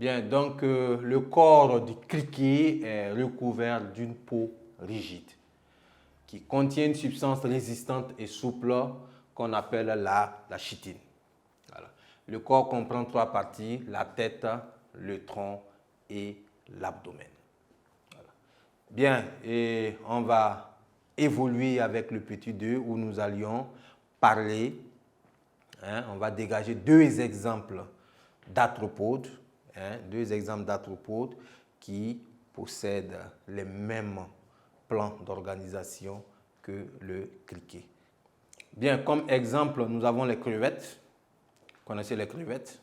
Bien, donc le corps du criquet est recouvert d'une peau rigide qui contient une substance résistante et souple qu'on appelle la chitine. Voilà. Le corps comprend trois parties, la tête, le tronc et l'abdomen. Voilà. Bien, et on va évoluer avec le petit 2 où nous allions parler, on va dégager deux exemples d'arthropodes, deux exemples d'arthropodes qui possèdent les mêmes plans d'organisation que le criquet. Bien, comme exemple, nous avons les crevettes. Vous connaissez les crevettes?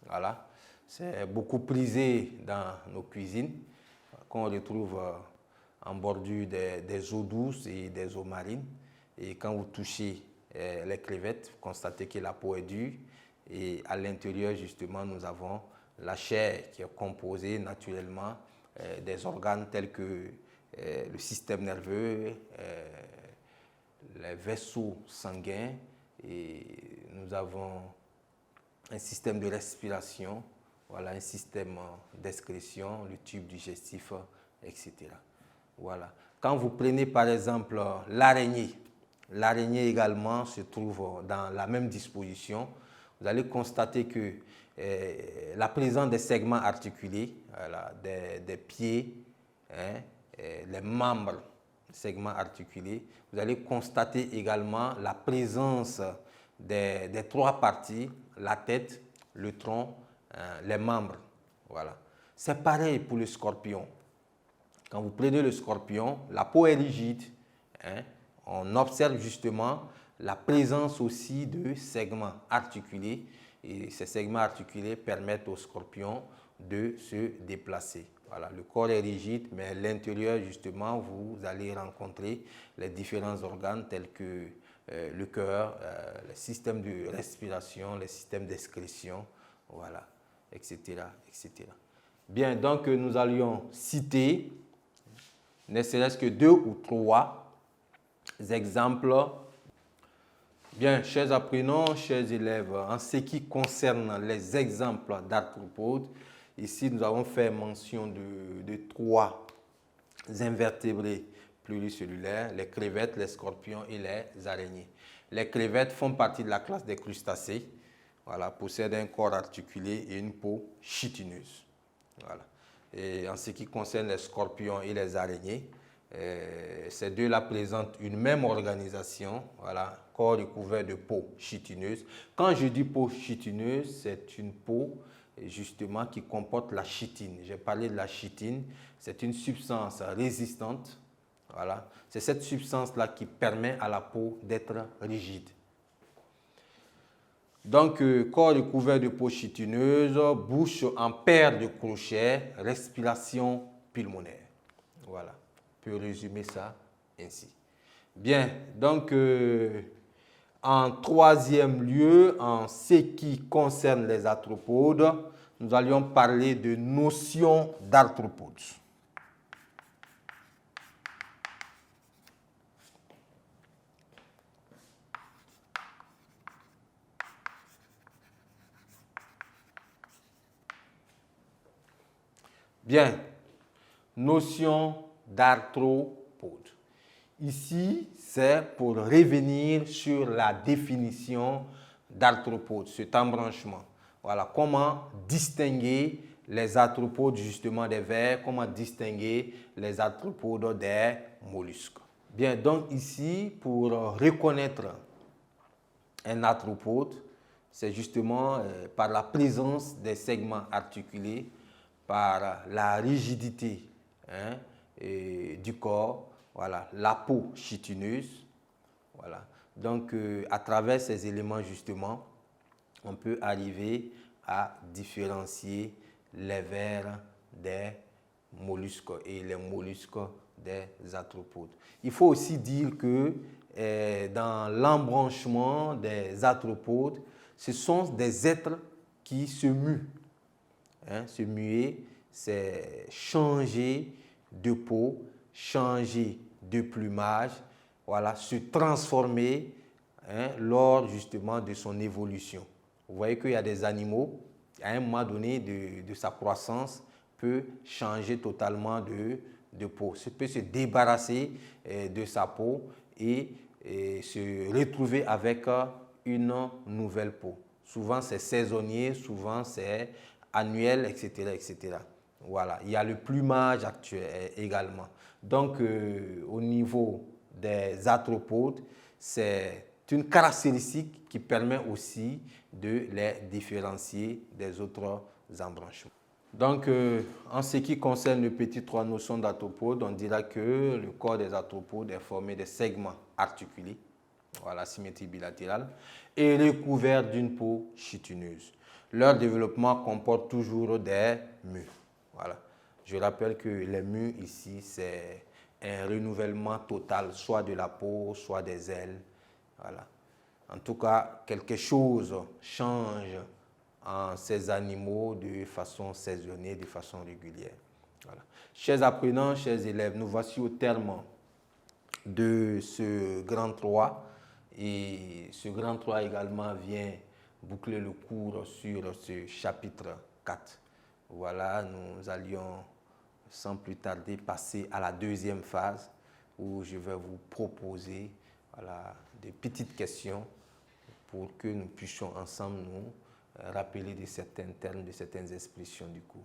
Voilà. C'est beaucoup prisé dans nos cuisines, qu'on retrouve en bordure des eaux douces et des eaux marines. Et quand vous touchez les crevettes, vous constatez que la peau est dure. Et à l'intérieur, justement, nous avons la chair qui est composée naturellement des organes tels que le système nerveux, les vaisseaux sanguins, et nous avons un système de respiration, voilà, un système d'excrétion, le tube digestif, etc. Voilà. Quand vous prenez par exemple l'araignée, l'araignée également se trouve dans la même disposition. Vous allez constater que la présence des segments articulés, voilà, des pieds, les membres, segments articulés, vous allez constater également la présence des trois parties, la tête, le tronc, les membres. Voilà. C'est pareil pour le scorpion. Quand vous prenez le scorpion, la peau est rigide. On observe justement la présence aussi de segments articulés. Et ces segments articulés permettent au scorpion de se déplacer. Voilà, le corps est rigide, mais à l'intérieur, justement, vous allez rencontrer les différents organes tels que le cœur, le système de respiration, le système d'excrétion, voilà, etc., etc. Bien, donc nous allions citer ne serait-ce que 2 ou 3 exemples. Bien, chers apprenants, chers élèves, en ce qui concerne les exemples d'arthropodes, ici nous avons fait mention de 3 invertébrés pluricellulaires, les crevettes, les scorpions et les araignées. Les crevettes font partie de la classe des crustacés, voilà, possèdent un corps articulé et une peau chitineuse. Voilà. Et en ce qui concerne les scorpions et les araignées, ces deux-là présentent une même organisation, voilà, corps recouvert de peau chitineuse. Quand je dis peau chitineuse, c'est une peau justement qui comporte la chitine. J'ai parlé de la chitine, c'est une substance résistante. Voilà. C'est cette substance-là qui permet à la peau d'être rigide. Donc, corps recouvert de peau chitineuse, bouche en paire de crochets, respiration pulmonaire. Voilà, on peut résumer ça ainsi. Bien, donc, en troisième lieu, en ce qui concerne les arthropodes, nous allions parler de notions d'arthropodes. Bien, notion d'arthropode. Ici, c'est pour revenir sur la définition d'arthropode, cet embranchement. Voilà, comment distinguer les arthropodes justement des vers, comment distinguer les arthropodes des mollusques. Bien, donc ici, pour reconnaître un arthropode, c'est justement par la présence des segments articulés, par la rigidité du corps, voilà, la peau chitineuse. Voilà. Donc, à travers ces éléments, justement, on peut arriver à différencier les vers des mollusques et les mollusques des arthropodes. Il faut aussi dire que dans l'embranchement des arthropodes, ce sont des êtres qui se muent. Se muer, c'est changer de peau, changer de plumage, voilà, se transformer lors justement de son évolution. Vous voyez qu'il y a des animaux à un moment donné de sa croissance, peut changer totalement de peau. Il peut se débarrasser de sa peau et se retrouver avec une nouvelle peau. Souvent, c'est saisonnier, souvent, c'est annuel, etc., etc. Voilà. Il y a le plumage actuel également. Donc, au niveau des arthropodes, c'est une caractéristique qui permet aussi de les différencier des autres embranchements. Donc, en ce qui concerne le petit 3 notions d'arthropodes, on dira que le corps des arthropodes est formé de segments articulés, voilà, symétrie bilatérale, et recouvert d'une peau chitineuse. Leur développement comporte toujours des mues. Voilà. Je rappelle que les mues ici, c'est un renouvellement total, soit de la peau, soit des ailes. Voilà. En tout cas, quelque chose change en ces animaux de façon saisonnière, de façon régulière. Voilà. Chers apprenants, chers élèves, nous voici au terme de ce grand 3. Et ce grand 3 également vient boucler le cours sur ce chapitre 4. Voilà, nous allions sans plus tarder passer à la deuxième phase où je vais vous proposer des petites questions pour que nous puissions ensemble nous rappeler de certains termes, de certaines expressions du cours.